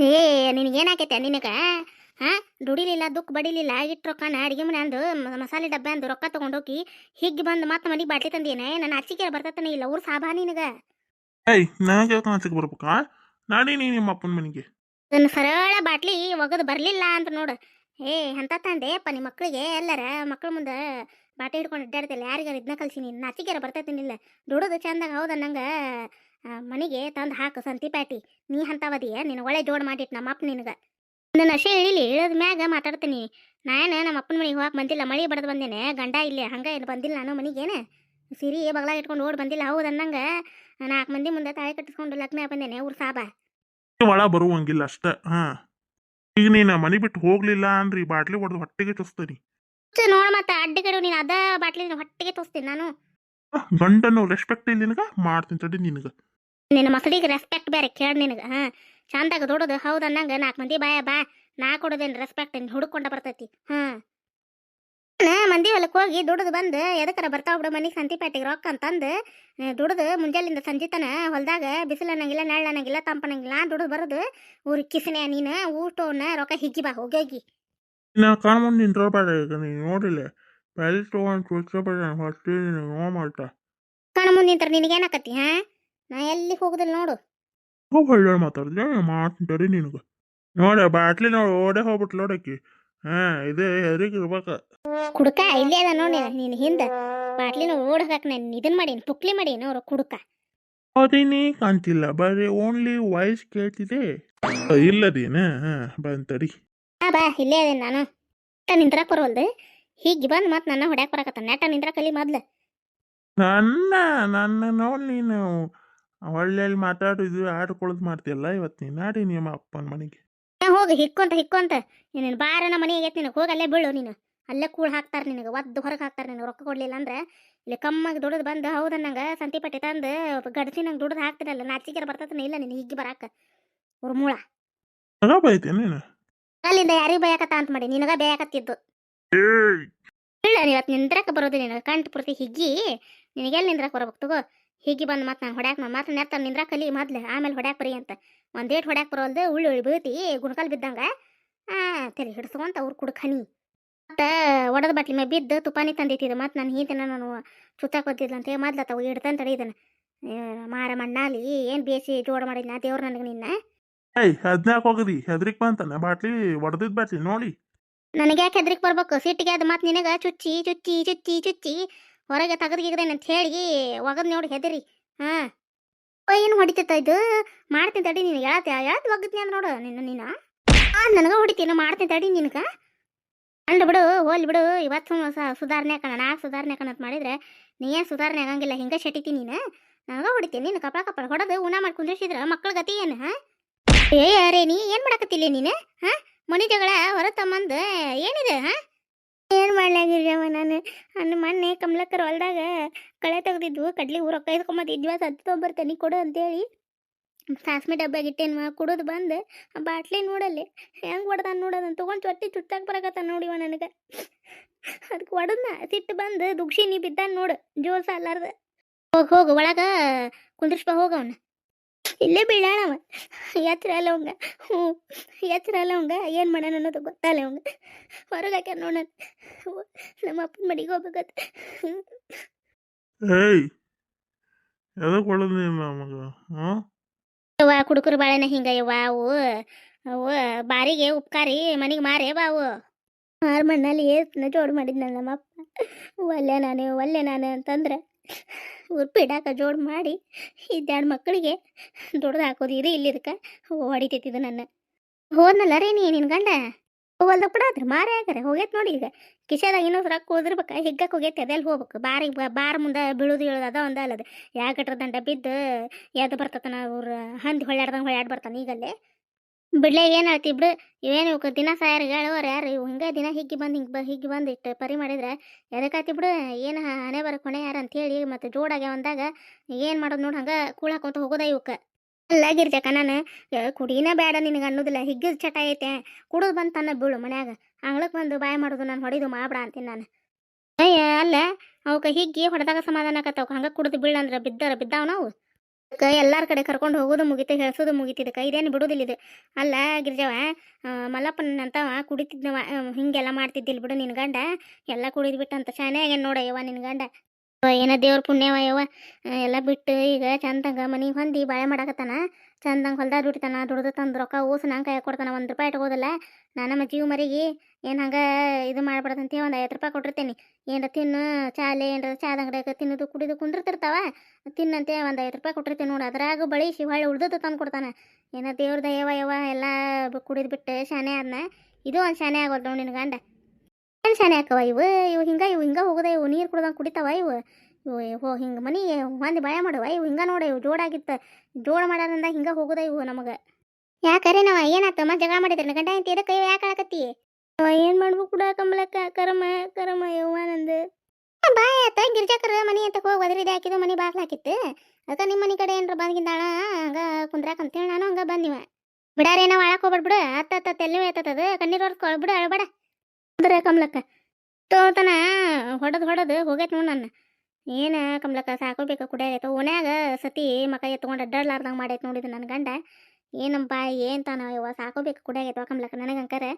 ಏ ನಿನಗೇನಾಕೈತೆ ನಿನಗೆ ಹಾಂ ದುಡಿಲಿಲ್ಲ ದುಃಖ ಬಡಿಲಿಲ್ಲ ಇಟ್ಟು ರೊಕ್ಕನ ಅಡಿಗೆ ಮನೆ ಅಂದು ಮಸಾಲೆ ಡಬ್ಬೆ ಅಂದು ರೊಕ್ಕ ತೊಗೊಂಡೋಗಿ ಹಿಗ್ಗಿ ಬಂದು ಮತ್ತೆ ಮನೆಗೆ ಬಾಟ್ಲಿ ತಂದೇನೆ ನನ್ನ ಅಚ್ಚಿಗೆ ಬರ್ತತಾನೆ ಇಲ್ಲ ಊರು ಸಾಬಾ ನಿನಗೆ ಏಯ್ ನನಗೆ ಯಾಕೆ ಆಚೆಗೆ ಬರ್ಬೇಕಾ ನಾಡಿ ನೀ ನಿಮ್ಮ ಅಪ್ಪನ ಮನೆಗೆ. ನನ್ನ ಸರಳ ಬಾಟ್ಲಿ ಒಗದು ಬರಲಿಲ್ಲ ಅಂತ ನೋಡು. ಏ ಅಂತ ತಂದೆಪ್ಪ ನಿಮ್ಮ ಮಕ್ಕಳಿಗೆ ಎಲ್ಲರ ಮಕ್ಳ ಮುಂದೆ ಬಾಟಿ ಹಿಡ್ಕೊಂಡು ಅಡ್ಡಾಡ್ತಿಲ್ಲ ಯಾರಿಗಾರ ಇದನ್ನ ಕಲ್ಸಿ ನೀನು ನಾಚಿಕೆರ ಬರ್ತೈತಿನಿಲ್ಲ ದುಡೋದು ಚಂದಾಗ ಹೌದ ನಂಗೆ ಮನೆಗೆ ತಂದು ಹಾಕು ಸಂತಿ ಪ್ಯಾಟಿ ನೀ ಅಂತವದಿಯ ನೀನು ಒಳ್ಳೆ ಜೋಡು ಮಾಡಿಟ್ಟು ನಮ್ಮ ಅಪ್ಪ ನಿನಗೆ ನನ್ನ ನಶೆ ಇಳಿಲಿ ಇಳಿದ ಮ್ಯಾಗ ಮಾತಾಡ್ತೀನಿ. ನಾನು ನಮ್ಮ ಅಪ್ಪನ ಮನೆಗೆ ಹೋಗಕ್ಕೆ ಬಂದಿಲ್ಲ ಮಳೆ ಬಡ್ದು ಬಂದೇನೆ ಗಂಡ ಇಲ್ಲೇ ಹಂಗೆ ಏನು ಬಂದಿಲ್ಲ ನಾನು ಮನೆಗೇನೆ ಸಿರಿ ಬಗ್ಲಾಗ ಇಟ್ಕೊಂಡು ಓಡಿ ಬಂದಿಲ್ಲ ಹೌದು ಅನ್ನಂಗೆ 4 ಮಂದಿ ಮುಂದೆ ತಾಳಿ ಕಟ್ಟಿಸ್ಕೊಂಡು ಲಗ್ನ ಬಂದೇನೆ ಊರು ಸಾಬಾ ಒಳ ಬರುವಂಗಿಲ್ಲ ಅಷ್ಟೇ. ಹಾ ಈಗ ನೀನು ಮನೆ ಬಿಟ್ಟು ಹೋಗ್ಲಿಲ್ಲ ಅಂದ್ರೆ ಈ ಬಾಟ್ಲಿ ಹೊಡೆದು ಹೊಟ್ಟೆಗೆ ಚುಸ್ತೀನಿ. ನೋಡು ಮತ್ತೆ ಅಡ್ಡಗಡೆ ನೀನು ಅದ ಬಾಟ್ಲಿ ಹೊಟ್ಟೆಗೆ ತೋರಿಸ್ತೀನಿ ನಾನು. ಗಂಡನು ರೆಸ್ಪೆಕ್ಟ್ ಇಲ್ಲ ನಿನಗೆ ಮಾಡ್ತೀನಿ ತಡಿ ನಿನಗೆ. ನಿನ್ನ ಮಸಡಿಗೆ ರೆಸ್ಪೆಕ್ಟ್ ಬೇರೆ ಕೇಳಿ ನಿನಗೆ ಹಾಂ ಚಂದಾಗ ದುಡೋದು ಹೌದು ಅನ್ನಂಗೆ 4 ಮಂದಿ ಬಾಯ ಬಾ ನಾ ಕೊಡೋದೇನು ರೆಸ್ಪೆಕ್ಟ್ ಹುಡುಕೊಂಡ ಬರ್ತೈತಿ. ಹಾಂ ಮಂದಿ ಹೊಲಕ್ಕೆ ಹೋಗಿ ದುಡಿದು ಬಂದು ಎದಕ್ಕರ ಬರ್ತಾವ ಬಿಡು ಮನೆಗೆ ಸಂತಿಪೇಟೆಗೆ ರೊಕ್ಕ ಅಂತಂದು ದುಡಿದು ಮುಂಜಾಲಿಂದ ಸಂಜೆ ತನ ಹೊಲದಾಗ ಬಿಸಿಲು ಅನ್ನಂಗಿಲ್ಲ ನೆಳ್ಳು ಅನ್ನಂಗಿಲ್ಲ ತಂಪನಂಗಿಲ್ಲ ದುಡಿದು ಬರೋದು ಊರಿಗೆ ಕಿಸನೆ ನೀನು ಊಟವನ್ನ ರೊಕ್ಕ ಹಿಗ್ಗಿ ಬಾ ಹೋಗಿ ನಾ ಕಾಣ್ಬಂದು ನಿಂತ್ಕೊಳ್ಬೇಡ ಈಗ ನೀನು ನೋಡಿಲ್ಲ ಬೆಲ್ ತೊಗೊಂಡು ಚುಚ್ಚಬೇಡ ಹೊಟ್ಟೆ ನೋ ಮಾಡ್ತಾ ಕಣ ಮುಂದೆ ನಿಂತಾರೆ ನಿನಗೇನಾಕತಿ ಹಾಂ ನಾ ಎಲ್ಲಿ ಹೋಗುದಿಲ್ಲ ನೋಡು. ಒಳ್ಳೆ ಮಾತಾಡಿದ್ರೆ ಮಾಡ್ತೀನಿ ತಡಿ ನಿನಗೆ. ನೋಡ ಬಾಟ್ಲಿ ನೋಡಿ ಓಡೇ ಹೋಗ್ಬಿಟ್ಲು ನೋಡಕ್ಕಿ. ಹಾಂ ಇದೇ ಹೆರಿಗೆ ಇರ್ಬೇಕು ಕುಡ್ಕ ಇಲ್ಲೇ ಅದ ನೋಡಿ ನೀನು ಹಿಂದೆ ಬಾಟ್ಲಿನ ಓಡ್ ಹಾಕಿ ನಾನು ಇದನ್ನ ಮಾಡೀನಿ ಪುಕ್ಲಿ ಮಾಡೀನಿ ಅವ್ರು ಕುಡ್ಕ ಅದೇನೇ ಕಾಣ್ತಿಲ್ಲ ಬರೀ ಓನ್ಲಿ ವಾಯ್ಸ್ ಕೇಳ್ತಿದೆ ಇಲ್ಲದೇನ. ಹಾಂ ಬಂತಡಿ ಬಾ ಇಲ್ಲೇ ಅದೇನು ನಾನು ನೆಟ್ಟ ನಿಂದ್ರಕ್ಕೆ ಬರೋಲ್ದು ಹೀಗೆ ಬಂದು ಮತ್ತೆ ನನ್ನ ಹೊಡ್ಯಾಕೆ ಬರಕತ್ತ ನೆಟ್ಟ ನಿಂದ್ರ ಕಲಿ ಮೊದ್ಲು ನನ್ನ ನನ್ನ ನೋಡಿ ನೀನು ಒಳ್ಳೆಯಲ್ಲಿ ಮಾತಾಡಿದ್ವಿ ಆಡ್ಕೊಳ್ಳೋದು ಮಾಡ್ತೀಯಲ್ಲ ಇವತ್ತು ನೀನು ನಾಡಿ ನಿಮ್ಮ ಅಪ್ಪನ ಮನೆಗೆ ಹೋಗಿ ಹಿಕ್ಕೊಂತ ನೀನು ಬಾರನ ಮನೆ ಆಗೈತೆ ನಿನಗೆ ಹೋಗಿ ಅಲ್ಲೇ ಬೀಳು ನೀನು ಅಲ್ಲೇ ಕೂಳು ಹಾಕ್ತಾರೆ ನಿನಗೆ ಒದ್ದು ಹೊರಗೆ ಹಾಕ್ತಾರೆ ನಿನಗೆ ರೊಕ್ಕ ಕೊಡಲಿಲ್ಲ ಅಂದ್ರೆ ಇಲ್ಲಿ ಕಮ್ಮಾಗಿ ದುಡಿದು ಬಂದು ಹೌದ ನಂಗೆ ಸಂತಿಪಟ್ಟಿ ತಂದು ಗಡ್ಸಿ ನಂಗೆ ದುಡ್ದು ಹಾಕ್ತಿರಲ್ಲ ನಾಚಿಕೆರ ಬರ್ತತನ ಇಲ್ಲ ನೀನು ಹಿಗ್ಗಿ ಬರಾಕ ಅವ್ರ ಮೂಳ ಬೈತೆ ನೀನು ಅಲ್ಲಿಂದ ಯಾರಿಗೆ ಬಯಕತ್ತ ಅಂತ ಮಾಡಿ ನಿನಗ ಬೇಯಕತ್ತಿದ್ದು ಇಲ್ಲ ಇವತ್ತು ನಿಂದ್ರಕ್ಕೆ ಬರೋದು ನಿನಗೆ ಕಂಠ ಪೂರ್ತಿ ಹಿಗ್ಗಿ ನಿನಗೆಲ್ಲಿ ನಿಂದ್ರಕ್ಕೆ ಬರ್ಬೇಕು ತಗೋ ಹಿಗ್ಗಿ ಬಂದು ಮತ್ತೆ ನಾನು ಹೊಡ್ಯಾಕ ಮತ್ತೆ ನೆತ್ತ ನಿಂದ್ರ ಕಲಿ ಮೊದ್ಲು ಆಮೇಲೆ ಹೊಡ್ಯಾಕ ಬರೀ ಅಂತ ಒಂದೇಟ್ ಹೊಡ್ಯಾಕ ಬರೋಲ್ದು ಉಳ್ಳಿ ಬೀಳ್ತಿ ಗುಣಕಲ್ ಬಿದ್ದಂಗೆ ತಲೆ ಹಿಡಿಸ್ಕೊಂತ ಅವ್ರು ಕುಡ್ಕನಿ ಮತ್ತು ಒಡದ ಬಾಟ್ಲಿ ಮೇಲೆ ಬಿದ್ದು ತುಪ್ಪಾನಿ ತಂದಿತ್ತಿದ್ದು ಮತ್ತು ನಾನು ಹಿಂದಿನ ನಾನು ಚುತ್ತಾಕ್ ಬಂದಿದ್ಲು ಅಂತ ಮೊದ್ಲು ತಾವು ಇಡ್ತಾನೆ ತಡೀದನ ಮಾರ ಮಣ್ಣಾಲಿ ಏನು ಬೇಸಿ ಜೋಡ ಮಾಡಿದ್ನ ದೇವ್ರು ನನಗೆ ನಿನ್ನ ಏಯ್ ಹದ್ನಾಲ್ಕು ಹೋಗದಿ ಹೆದ್ರಿಕ್ ಬಂತಾನೆ ಬಾಟ್ಲಿ ಒಡೆದಿದ್ ಬಾಟ್ಲಿ ನೋಡಿ ನನಗೆ ಯಾಕೆ ಹೆದ್ರಿಕ್ ಬರ್ಬೇಕು ಸಿಟ್ಟಿಗೆ ಅದು ಮತ್ತು ನಿನಗೆ ಚುಚ್ಚಿ ಚುಚ್ಚಿ ಚುಚ್ಚಿ ಚುಚ್ಚಿ ಹೊರಗೆ ತೆಗೆದಿದ್ದೇನೆ ಅಂತ ಹೇಳಿ ಒಗದ್ ನೋಡಿ ಹೆದರಿ ಹಾಂ ಏನು ಹೊಡಿತೈತ ಇದು ಮಾಡ್ತೀನಿ ತಡಿ ನೀನು ಯಾವತ್ತು ಒಗದ್ನಿ ಅಂದ್ರೆ ನೋಡು ನೀನು ನನಗೆ ಹೊಡಿತೀನಿ ಮಾಡ್ತೀನಿ ತಡಿ ನಿನಗೆ ಅಂಡ್ ಬಿಡು ಹೋಲ್ ಬಿಡು ಇವತ್ತು ಸುಧಾರಣೆ ಹಾಕೋಣ ನಾಲ್ಕು ಸುಧಾರಣೆ ಹಾಕೋಣ ಅಂತ ಮಾಡಿದ್ರೆ ನೀ ಏನು ಸುಧಾರಣೆ ಆಗಂಗಿಲ್ಲ ಹಿಂಗೆ ಶೆಟ್ಟಿತಿ ನೀನು ನನಗೆ ಹೊಡಿತೀನಿ ನೀನು ಕಪ್ಪಳ ಹೊಡೆದು ಉಣ ಮಾಡಿ ಕುಂದಿಸಿದ್ರೆ ಮಕ್ಕಳ ಗತಿ ಏನು ಹಾಂ ಏ ಅರೇ ನೀ ಏನು ಮಾಡಕತ್ತಿಲ್ಲ ನೀನು ಹಾಂ ಮನೆ ಜಗಳ ಹೊರ ತಮ್ಮಂದು ಏನಿದೆ ಹಾಂ ಏನು ಮಾಡ್ಲಾಗಿರ್ಯವ ನಾನು ನನ್ನ ಮೊನ್ನೆ ಕಮಲಕ್ಕರ ಹೊಲ್ದಾಗ ಕಳೆ ತೆಗ್ದಿದ್ವು ಕಡ್ಲಿ ರೊಕ್ಕ ಇದ್ಕೊಂಬತ್ತಿದ್ವಿ ಸತ್ತು ತೊಗೊಂಬರ್ತೇನೆ ಕೊಡು ಅಂತೇಳಿ ಸಾಸ್ಮಿ ಡಬ್ಬ್ಯಾಗ ಇಟ್ಟೇನು ಕುಡಿದು ಬಂದು ಆ ಬಾಟ್ಲಿ ನೋಡಲ್ಲಿ ಹೆಂಗೆ ಹೊಡೆದ ನೋಡೋದನ್ನು ತೊಗೊಂಡು ಚೊಟ್ಟಿ ಚುಟ್ಟಾಕ ಬರಕತ್ತ ನೋಡಿವ ನನಗೆ ಅದಕ್ಕೆ ಹೊಡೆದ್ನ ಸಿಟ್ಟು ಬಂದು ದುಗ್ಶಿನಿ ಬಿದ್ದಾನ ನೋಡು ಜೋರ್ ಸಾಲಾರ್ದ ಹೋಗು ಒಳಗೆ ಕುಂದ್ರಿಸ್ಬ ಹೋಗವನ ಇಲ್ಲೇ ಬೀಳಾಣವ ಎತ್ತರ ಅಲ್ಲ ಅವಂಗ ಎತ್ತರ ಅಲ್ಲ ಅವಂಗ ಏನು ಮಾಡೋಣ ಅನ್ನೋದು ಗೊತ್ತಲ್ಲ ಅವಂಗ ಹೊರಗೆ ಹಾಕ್ಯಾರ ನೋಡ ನಮ್ಮ ಅಪ್ಪನ ಮನೆಗೆ ಹೋಗ್ಬೇಕತ್ತ ಏಯ್ ಎದಕ್ಕೆ ಹೊಡೆದ್ ನಮಗ ಹಾಂ ಯವ್ವ ಕುಡುಕರು ಬಾಳೆನ ಹಿಂಗ ಯವ್ವ ಅವು ಬಾರಿಗೆ ಉಪ್ಕಾರಿ ಮನೆಗೆ ಮಾರೇ ಬಾವು ಮಾರು ಮಣ್ಣಲ್ಲಿ ಏಸ್ನ ಜೋಡು ಮಾಡಿದ್ನಲ್ಲ ನಮ್ಮಪ್ಪ ಒಲ್ಲೆ ನಾನು ಅಂತಂದ್ರೆ ಉರ್ಪಿಡಾಕ ಜೋಡು ಮಾಡಿ ಇದ್ದಾಡು ಮಕ್ಕಳಿಗೆ ದೊಡ್ಡದು ಹಾಕೋದು ಇದು ಇಲ್ಲಿದಕ್ಕೆ ಹೊಡಿತೈತಿದ್ದು ನನ್ನ ಹೋದ್ನಲ್ಲ ರೀ ನಿನ್ನ ಗಂಡ ಹೊಲ್ದಾಗ ಬಿಡಾದ್ರಿ ಮಾರೇ ಆಗ್ಯಾರ ಹೋಗೈತೆ ನೋಡಿ ಈಗ ಕಿಶೆದಾಗ ಇನ್ನೊಂದು ರೊಕ್ಕ ಹೋದಿರ್ಬೇಕು ಹಿಗ್ಗಕ್ಕೆ ಹೋಗೈತೆ ಅದೆಲ್ಲಿ ಹೋಗ್ಬೇಕು ಬಾರ ಮುಂದೆ ಬೀಳೋದು ಹೇಳೋದು ಅದ ಒಂದ ಅಲ್ಲದು ಯಾಕಟ್ರ ದಂಡ ಬಿದ್ದು ಎದ್ದು ಬರ್ತತನ ಅವ್ರು ಹಂದಿ ಹೊಳ್ಯಾಡ್ ಬರ್ತಾನೆ ಈಗಲ್ಲೇ ಬಿಡ್ಲೆ ಏನು ಹೇಳ್ತಿ ಬಿಡು ಇವೇನು ದಿನ ಸಾಯಾರು ಹೇಳೋರು ಯಾರು ಇವು ಹಿಂಗೆ ದಿನ ಹಿಗ್ಗಿ ಬಂದು ಇಟ್ಟು ಪರಿ ಮಾಡಿದ್ರೆ ಎದಕ್ಕಾತಿ ಬಿಡು ಏನು ಹಣೆ ಬರೋ ಕೊನೆ ಯಾರು ಅಂತೇಳಿ ಮತ್ತು ಜೋಡಾಗ್ಯಾವ ಅಂದಾಗ ಏನು ಮಾಡೋದು ನೋಡಿ ಹಂಗೆ ಕೂಳ ಹಾಕೊಂತ ಹೋಗೋದ ಇವಕ್ಕೆ ಎಲ್ಲ ಗಿರ್ಜಕ ನಾನು ಕುಡಿನ ಬೇಡ ನಿನಗೆ ಅನ್ನೋದಿಲ್ಲ ಹಿಗ್ಗಿದ ಚಟ ಐತೆ ಕುಡಿದು ಬಂದು ತನ್ನ ಬೀಳು ಮನ್ಯಾಗ ಅಂಗ್ಳಕ್ಕೆ ಬಂದು ಬಾಯ್ ಮಾಡೋದು ನಾನು ಹೊಡಿದು ಮಾಡ್ಬಿಡ ಅಂತೀನಿ ನಾನು ಅಯ್ಯ ಅಲ್ಲ ಅವಕ್ಕೆ ಹಿಗ್ಗಿ ಹೊಡೆದಾಗ ಸಮಾಧಾನ ಆಕತ್ತವ ಹಂಗೆ ಕುಡಿದು ಬೀಳಂದ್ರೆ ಬಿದ್ದಾವ ನಾವು ಎಲ್ಲಾರ ಕಡೆ ಕರ್ಕೊಂಡು ಹೋಗೋದು ಮುಗಿತು, ಹೇಳ್ಸೋದು ಮುಗಿತಿದ್ದಕ್ಕೆ ಇದೇನು ಬಿಡುದಿಲ್ಲ ಇದು. ಅಲ್ಲ ಗಿರ್ಜವ, ಮಲ್ಲಪ್ಪನಂತವ ಕುಡಿತಿದ್ನವ, ಹಿಂಗೆಲ್ಲ ಮಾಡ್ತಿದ್ದಿಲ್ಲ ಬಿಡು ನಿನ್ನ ಗಂಡ. ಎಲ್ಲ ಕುಡಿದ್ಬಿಟ್ಟಂತ ಶಾನೆ ಆಗ್ಯಾನ ನೋಡಯ್ಯವ ನಿನ್ನ ಗಂಡ. ಏನ ದೇವ್ರ ಪುಣ್ಯವ ಯವ್ವ. ಎಲ್ಲ ಬಿಟ್ಟು ಈಗ ಚಂದಂಗ ಮನಿಗೆ ಹೊಂದಿ ಬಾಳೆ ಮಾಡಾಕತ್ತಾನ. ಚಂದಂಗೆ ಹೊಲ್ದಾಗ ದುಡಿತಾನ, ದುಡ್ದು ತಂದು ರೊಕ್ಕ ಓಸು ನಂಗೆ ಕೈ ಕೊಡ್ತಾನ. 1 ರೂಪಾಯಿ ಇಟ್ಕೋದಿಲ್ಲ. ನಮ್ಮ ಜೀವ ಮರಿಗೆ ಏನು ಹಂಗೆ ಇದು ಮಾಡ್ಬಾರ್ದಂತೆ ಒಂದು 50 ರೂಪಾಯಿ ಕೊಟ್ಟಿರ್ತೇನೆ. ಏನರ ತಿನ್ನು ಚಾಲೆ, ಏನರ ಚಾದ ಅಂಗಡಿಯಾಗ ತಿನ್ನೋದು ಕುಡಿದು ಕುಂದಿರ್ತಿರ್ತಾವ, ತಿನ್ನಂತೆ ಒಂದು 50 ರೂಪಾಯಿ ಕೊಟ್ಟಿರ್ತೀನಿ ನೋಡು. ಅದ್ರಾಗ ಬಳಸಿ ಹೊಳ್ಳಿ ಉಳ್ದದ್ದು ತಂದು ಕೊಡ್ತಾನೆ. ಏನೋ ದೇವ್ರ ದಯವ ಯವ್ವ, ಎಲ್ಲ ಕುಡಿದು ಬಿಟ್ಟು ಶಾನೆ ಆದ್ನ. ಇದು ಒಂದು ಶಾನೆ ಆಗೋದು ನೋಡಿ ನಿನ್ನ ಗಂಡ. ಏನು ಶಾನೆ ಹಾಕವ ಇವು ಇವು ಹಿಂಗೆ ಹೋಗೋದ, ಇವು ನೀರು ಕುಡ್ದಂಗೆ ಕುಡಿತಾವ ಇವು. ಇವು ಹಿಂಗೆ ಮನಿ ಹೊಂದಿ ಬಾಳೆ ಮಾಡುವ ಇವು. ಹಿಂಗೆ ನೋಡ ಇವು ಜೋಡಾಗಿತ್ತು, ಜೋಡ ಮಾಡೋದ್ರಿಂದ ಹಿಂಗೆ ಹೋಗೋದ ಇವು ನಮಗೆ. ಯಾಕರೆ ನಾವು ಏನಾಯ್ತು ಮತ್ತೆ ಜಗಳ ಮಾಡಿದ್ರೆ ಗಂಡ ಅಂತ ಇದಕ್ಕೆ ಯಾಕೆ ಆಳಕತ್ತಿ? ಏನು ಮಾಡ್ಬೇಕು ಕೂಡ ಕಮಲಕ್ಕ, ಕರಮ ಕರಮ ಯವ್ವ ನಂದು. ಬಾಯ್ ಆತ ಗಿರ್ಜಾಕರ ಮನಿ ಅಂತ ಹೋಗಿ ಒದರಿದೆ ಹಾಕಿದ್ದು, ಮನಿ ಬಾಗ್ಲು ಹಾಕಿತ್ತು. ಅದಕ್ಕೆ ನಿಮ್ಮ ಮನೆ ಕಡೆ ಏನಾರ ಬಂದ್ಗಿದ್ದಾಳ ಹಂಗೆ ಕುಂದ್ರಾಕಂತೇಳಿ ನಾನು ಹಂಗೆ ಬಂದಿವ. ಬಿಡಾರೇನೋ ಒಳಕ್ಕೆ ಹೋಗ್ಬಿಡ್ಬಿಡು, ಅತ್ತ ಎಲ್ಲಿ ಆಯ್ತದ ಕಣ್ಣೀರು ಹೊರ್ಸ್ಕೊಳ್ಬಿಡು, ಅಳಬೇಡ ಅಂದ್ರೆ ಕಮಲಕ್ಕ. ತೋತನ ಹೊಡೆದು ಹೋಗೈತೆ ನೋಡು ನನ್ನ. ಏನು ಕಮಲಕ್ಕ ಸಾಕೋಬೇಕು ಕುಡಿಯಾಗೈತೆ. ಓನ್ಯಾಗ ಸತಿ ಮಕ ಎತ್ಕೊಂಡು ಅಡ್ಡಾಡ್ಲಾರ್ದಂಗೆ ಮಾಡೈತೆ ನೋಡಿದ್ದು ನನ್ನ ಗಂಡ. ಏನಪ್ಪ ಏನು ತಾನ ಯವ್ವ ಸಾಕೋಬೇಕು ಕುಡಿಯಾಗೈತವ ಕಮಲಕ್ಕ. ನನಗಂಕರೆ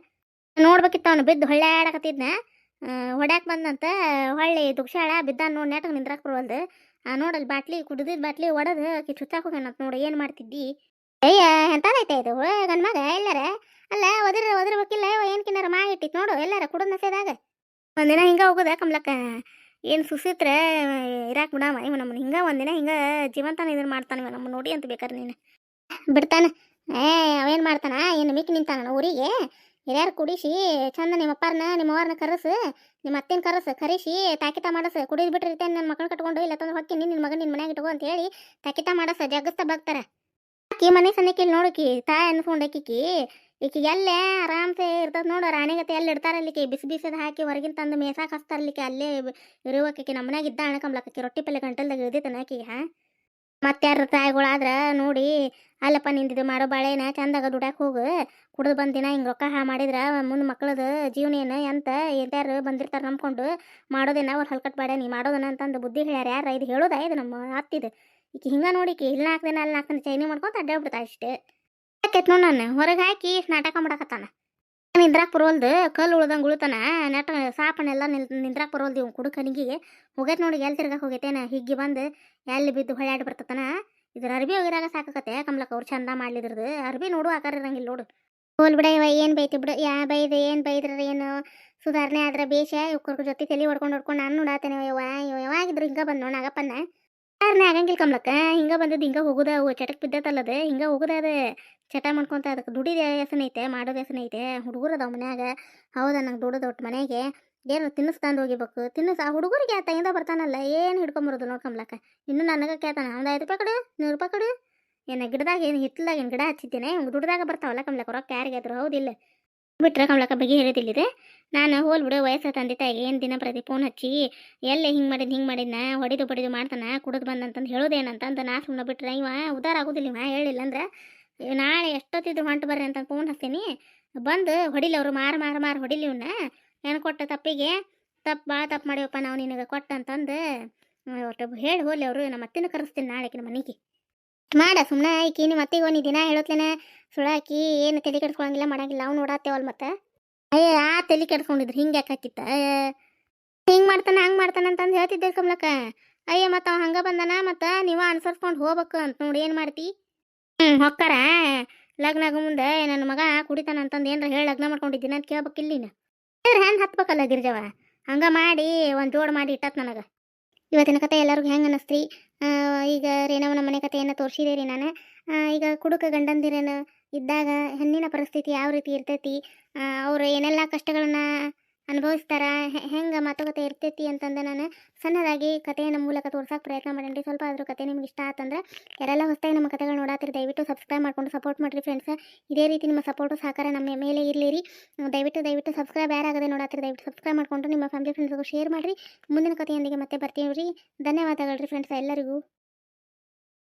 ನೋಡ್ಬೇಕಿತ್ತು, ಅವನು ಬಿದ್ದು ಹೊಳ್ಳ್ಯಾಡಕತ್ತಿದ್ನ. ಹೊಡ್ಯಾಕೆ ಬಂದಂತ ಹೊಳ್ಳಿ ದುಕ್ಷಾಳ ಬಿದ್ದ ನೋಡಿ ನೆಟಗೆ ನಿಂದ್ರಾಕ್ ಬರುವಲ್ದು. ನೋಡಲ್ಲಿ ಬಾಟ್ಲಿ ಕುಡ್ದಿದ್ದು ಬಾಟ್ಲಿ ಒಡೆದು ಆಕಿ ಚುಚ್ಚಾಕ ಹೋಗ್ಯಾನಂತ ನೋಡಿ. ಏನು ಮಾಡ್ತಿದ್ದಿ? ಅಯ್ಯ ಎಂಥದೈತೆ ಇದು ಗಂಡ ಮಗ ಎಲ್ಲಾರ. ಅಲ್ಲ ಒದರ್ಬೇಕಿಲ್ಲ ಏನು ಕಿನ್ನಾರ ಮಾಡಿಟ್ಟಿತ್ತು ನೋಡು ಎಲ್ಲಾರ ಕುಡಿದ್ ನಸೆದಾಗ. ಒಂದಿನ ಹಿಂಗೆ ಹೋಗೋದ ಕಮಲಕ್ಕ. ಏನು ಸುಸಿತ್ರೆ ಇರಾಕ್ ಬಿಡವ ಇವ ನಮ್ಮನ್ನು. ಹಿಂಗೆ ಒಂದಿನ ಹಿಂಗೆ ಜೀವಂತಾನ ಇದನ್ನು ಮಾಡ್ತಾನೆ ಇವ ನಮ್ಮ ನೋಡಿ ಅಂತ ಬೇಕಾರೆ ನೀನು ಬಿಡ್ತಾನೆ. ಅವೇನು ಮಾಡ್ತಾನ, ಏನು ಮಿಕ್ಕಿ ನಿಂತಾನ ಊರಿಗೆ. ಹಿರಿಯಾರು ಕುಡಿಸಿ ಚಂದ ನಿಮ್ಮವ್ರನ್ನ ಕರೆಸು, ನಿಮ್ಮ ಅತ್ತೆನ ಕರೆಸಿ ತಾಕಿತ ಮಾಡಸ. ಕುಡಿದು ಬಿಟ್ಟಿರ್ತೇನೆ ನನ್ನ ಮಕ್ಕಳು ಕಟ್ಕೊಂಡು, ಇಲ್ಲ ತಂದ್ರೆ ಹೊಕ್ಕಿನಿ ನಿನ್ನ ಮಗನ ನಿನ್ನ ಮನ್ಯಾಗ ಇಟ್ಕೋ ಅಂತ ಹೇಳಿ ತಾಕಿತ ಮಾಡಸ. ಜಗಸ್ತಾ ಬರ್ತಾರೆ ಆಕಿ ಮನೆ ಸಣ್ಣಕಿ ನೋಡಕಿ ತಾಯಿ ಅನ್ಸ್ಕೊಂಡಕಿ. ಈಕಿ ಎಲ್ಲೇ ಆರಾಮ್ಸೆ ಇರ್ತದ ನೋಡು, ರಾಣಿಗತೆ ಎಲ್ಲಿ ಇಡ್ತಾರಲ್ಲಿಕಿ ಬಿಸಿದ ಹಾಕಿ ಹೊರಗಿನ ತಂದು ಮೇಸಾಕ್ ಹಚ್ತಾರಲ್ಲಿಕಿ. ಅಲ್ಲೇ ಇರುವಕಿ ನಮ್ಮ ಮನ್ಯಾಗ ಇದ್ದ ಕಮಲಕ್ಕಿ. ರೊಟ್ಟಿ ಪಲ್ಲೆ ಗಂಟಲ್ದಾಗ ಇಳ್ದಿತ್ತಾನ ಆಕಿಗೆ. ಮತ್ತೆ ಯಾರ ತಾಯಿಗಳಾದ್ರೆ ನೋಡಿ, ಅಲ್ಲಪ್ಪ ನಿಂದಿದ್ದು ಮಾಡೋ ಬಾಳೆನ ಚಂದಾಗ ದುಡ್ಯಾಕೆ ಹೋಗು, ಕುಡಿದು ಬಂದಿನ ಹಿಂಗೆ ರೊಕ್ಕ ಮಾಡಿದ್ರೆ ಮುಂದೆ ಮಕ್ಕಳದು ಜೀವನ ಏನು ಅಂತ ಎಂತಾರು ಬಂದಿರ್ತಾರೆ ನಂಬ್ಕೊಂಡು ಮಾಡೋದೇನ ಅವ್ರು ಹಲ್ಕಟ್ ಬಾಡ ನೀ ಮಾಡೋದನ ಅಂತಂದು ಬುದ್ಧಿ ಹೇಳ್ಯಾರ. ಯಾರ ಇದು ಹೇಳೋದ ಇದು ನಮ್ಮ ಅತ್ತಿದು. ಈಕಿ ಹಿಂಗೆ ನೋಡಿಕಿ ಇಲ್ಲಿ 4 ದಿನ ಅಲ್ಲಿ 4 ದಿನ ಚೈನಿ ಮಾಡ್ಕೊಂತ ಅಡ್ಡಾಡ್ಬಿಡ್ತಾ ಅಷ್ಟೇ. ಯಾಕೈತೆ ನೋಡು ನಾನು ಹೊರಗೆ ಹಾಕಿ ನಾಟಕ ಮಾಡಕತ್ತಾನ. ನಿಂದ್ರಾಕ್ ಬರೋಲ್ದು, ಕಲ್ಲು ಉಳ್ದಂಗೆ ಉಳ್ತಾನ. ನೆಟ ಸಾಪನೆಲ್ಲ ನಿಂದ್ರಾಕ್ ಬರೋಲ್ದು ಇವ್ ಕುಡುಕನಿಗೆ. ಹೋಗೈತೆ ನೋಡಿ ಎಲ್ಲಿ ತಿರ್ಗಕ್ಕೆ ಹೋಗೈತೇನ. ಹಿಗ್ಗಿ ಬಂದು ಎಲ್ಲಿ ಬಿದ್ದು ಹೊಳ್ಯಾಡಿ ಬರ್ತತನ. ಇದ್ರ ಅರ್ಬಿ ಹೋಗಿರಾಗ ಸಾಕತ್ತೆ ಕಮಲಕ್ಕ. ಅವ್ರು ಚಂದ ಮಾಡ್ಲಿದ್ರದು ಅರ್ಬಿ ನೋಡು ಆಕಾರ ಇರಂಗಿಲ್ಲ ನೋಡು. ಹೋಲ್ ಬಿಡ ಇವ ಏನು ಬೈತಿ ಬಿಡು. ಏನು ಬೈದ್ರ ಏನು ಸುಧಾರಣೆ ಆದ್ರೆ ಬೇಷ. ಇವ್ರ ಜೊತೆ ತಲೆ ಹೊಡ್ಕೊಂಡು ನಾನು ನೋಡಾತೇನೆ. ಯಾವಾಗಿದ್ರು ಹಿಂಗೆ ಬಂದು ನೋಡು ನಾಗಪ್ಪನ. ಸುಧಾರಣೆ ಆಗಂಗಿಲ್ಲ ಕಮಲಕ್ಕ. ಹಿಂಗೆ ಬಂದದ್ದು ಹಿಂಗೆ ಹೋಗುದ. ಚಟಕ್ ಬಿದ್ದತ್ತಲ್ಲದ ಹಿಂಗೆ ಹೋಗುದ. ಅದು ಚಟ ಮಾಡ್ಕೊಂತ ಅದಕ್ಕೆ ದುಡಿದ ಹೆಸನೈತೆ, ಮಾಡೋದು ಹೆಸನೈತೆ. ಹುಡುಗರು ಅದಾವ ಮನ್ಯಾಗ. ಹೌದಾ ನಂಗೆ ದುಡೋದು ಒಟ್ಟು ಮನೆಗೆ ಏನು ತಿನ್ನಿಸ್ತಾಂದು ಹೋಗಿಬೇಕು. ಆ ಹುಡುಗರಿಗೆ ಆ ತೈಯಿಂದ ಬರ್ತಾನಲ್ಲ ಏನು ಹಿಡ್ಕೊಂಬರೋದು ನೋಡ್ಕೊಂಬ್ಲಕ್ಕ. ಇನ್ನು ನನಗೆ ಕೇಳ್ತಾನೆ, ಒಂದು 5 ರೂಪಾಯಿ ಕೊಡು, 100 ರೂಪಾಯಿ ಕೊಡು. ಏನು ಗಿಡದಾಗ ಏನು ಹಿತ್ತಲಾಗ ಏನು ಗಿಡ ಹಚ್ಚಿದ್ದೇನೆ, ದುಡ್ದಾಗ ಬರ್ತಾವಲ್ಲ ಕಮಲಕ್ಕ ರೊಕ್ಕ ಯಾರಿಗಾದ್ರು. ಹೌದಿಲ್ಲ ಬಿಟ್ರೆ ಕಮಲಕ್ಕ ಬಗ್ಗೆ ಹೇಳಿದಿಲ್ಲಿದೆ. ನಾನು ಹೋಲ್ಬಿಡು ವಯಸ್ಸು ತಂದೆ ತಾಯಿಗೆ ಏನು ದಿನ ಪ್ರತಿ ಫೋನ್ ಹಚ್ಚಿ ಎಲ್ಲೇ ಹಿಂಗೆ ಮಾಡಿದ್ನ ಹೊಡಿದು ಬಡಿದು ಮಾಡ್ತಾನೆ ಕುಡಿದು ಬಂದಂತಂದು ಹೇಳೋದೇನಂತಂದು ನಾ ಸುಮ್ಮನೆ ಬಿಟ್ರೆ ಇವ ಉದಾರ ಆಗೋದಿಲ್ಲ. ಇವ ಹೇಳಿಲ್ಲ ಅಂದ್ರೆ ನಾಳೆ ಎಷ್ಟೊತ್ತಿದ್ರು ಹೊಂಟು ಬರ್ರಿ ಅಂತ ಫೋನ್ ಹಚ್ತೀನಿ. ಬಂದು ಹೊಡಿಲಿ ಅವರು ಮಾರು ಹೊಡಿಲಿ ಇವನ್ನ. ಏನು ಕೊಟ್ಟ ತಪ್ಪಿಗೆ ಭಾಳ ತಪ್ಪು ಮಾಡಿವಪ್ಪ ನಾವು ನಿನಗೆ ಕೊಟ್ಟಂತಂದು ಒಟ್ಟು ಹೇಳಿ ಹೋಲಿ ಅವರು. ನಮ್ಮ ಅತ್ತಿನ ಕರೆಸ್ತೀನಿ ನಾಳೆಕಿನ ಮನೆಗೆ ಮಾಡ. ಸುಮ್ಮನೆ ಆಕಿ ನಿಮ್ಮ ಅತ್ತಿಗೆ ಒಂದು ದಿನ ಹೇಳತ್ಲೇನೆ ಸುಳಾಕಿ ಏನು ತಲೆ ಕೆಡ್ಸ್ಕೊಳಂಗಿಲ್ಲ ಮಾಡಂಗಿಲ್ಲ. ಅವ್ನು ನೋಡತ್ತೇವಲ್ಲ ಮತ್ತೆ. ಅಯ್ಯ ಆ ತಲೆ ಕೆಡ್ಸ್ಕೊಂಡಿದ್ರು ಹಿಂಗೆ ಯಾಕೆ ಹಾಕಿತ್ತ. ಹಿಂಗೆ ಮಾಡ್ತಾನೆ ಹಂಗೆ ಮಾಡ್ತಾನೆ ಅಂತಂದು ಹೇಳ್ತಿದ್ದೆ ಕಮಲಕ್ಕ. ಅಯ್ಯ ಮತ್ತು ಅವ ಹಂಗೆ ಬಂದಾನ ಮತ್ತು ನೀವು ಅನುಸರಿಸ್ಕೊಂಡು ಹೋಗ್ಬೇಕು ಅಂತ ನೋಡಿ ಏನು ಮಾಡ್ತಿ. ಹೊಕ್ಕಾರ ಲಗ್ನ ಆಗೋ ಮುಂದೆ ನನ್ನ ಮಗ ಕುಡಿತಾನ ಅಂತಂದು ಏನಾರ ಹೇಳಿ ಲಗ್ನ ಮಾಡ್ಕೊಂಡಿದ್ದೀನಿ ಅಂತ ಕೇಳ್ಬೇಕಿಲ್ಲ ನೀನು. ಹ್ಯಾಂಗೆ ಹತ್ಬೇಕಲ್ಲ ಗಿರ್ಜವ. ಹಂಗೆ ಮಾಡಿ ಒಂದು ಜೋಡು ಮಾಡಿ ಇಟ್ಟತ್ ನನಗೆ. ಇವತ್ತಿನ ಕತೆ ಎಲ್ಲರಿಗೂ ಹೆಂಗೆ ಅನ್ನಿಸ್ತ್ರಿ? ಈಗ ರೇಣವನ ಮನೆ ಕಥೆಯನ್ನು ತೋರಿಸಿದೆ ರೀ ನಾನು. ಈಗ ಕುಡುಕ ಗಂಡಂದಿರೇನು ಇದ್ದಾಗ ಹೆಣ್ಣಿನ ಪರಿಸ್ಥಿತಿ ಯಾವ ರೀತಿ ಇರ್ತೈತಿ, ಅವರು ಏನೆಲ್ಲ ಕಷ್ಟಗಳನ್ನು ಅನುಭವಿಸ್ತಾರ, ಹೆಂಗೆ ಮಾತುಕತೆ ಇರ್ತೈತಿ ಅಂತಂದು ನಾನು ಸಣ್ಣದಾಗಿ ಕಥೆಯನ್ನು ಮೂಲಕ ತೋರ್ಸೋಕೆ ಪ್ರಯತ್ನ ಮಾಡೇನಿ. ಸ್ವಲ್ಪ ಆದರೂ ಕತೆ ನಿಮ್ಗೆ ಇಷ್ಟ ಆತಂದ್ರೆ ಯಾರೆಲ್ಲ ಹೊಸದಾಗಿ ನಮ್ಮ ಕಥೆಗಳು ನೋಡಾತಿರಿ ದಯವಿಟ್ಟು ಸಬ್ಸ್ಕ್ರೈಬ್ ಮಾಡ್ಕೊಂಡು ಸಪೋರ್ಟ್ ಮಾಡಿರಿ ಫ್ರೆಂಡ್ಸ್. ಇದೇ ರೀತಿ ನಿಮ್ಮ ಸಪೋರ್ಟು ಸಹಕಾರ ನಮ್ಮ ಮೇಲೆ ಇರಲಿ ರೀ. ದಯವಿಟ್ಟು ಸಬ್ಸ್ಕ್ರೈಬ್ ಯಾರಾಗದೆ ನೋಡಾತಿರಿ ದಯವಿಟ್ಟು ಸಬ್ಸ್ಕ್ರೈಬ್ ಮಾಡಿಕೊಂಡು ನಿಮ್ಮ ಫ್ಯಾಮಿಲಿ ಫ್ರೆಂಡ್ಸ್ಗೂ ಶೇರ್ ಮಾಡಿರಿ. ಮುಂದಿನ ಕಥೆಯೊಂದಿಗೆ ಮತ್ತೆ ಬರ್ತೀವಿ ರೀ. ಧನ್ಯವಾದಗಳು ರೀ ಫ್ರೆಂಡ್ಸ್ ಎಲ್ಲರಿಗೂ.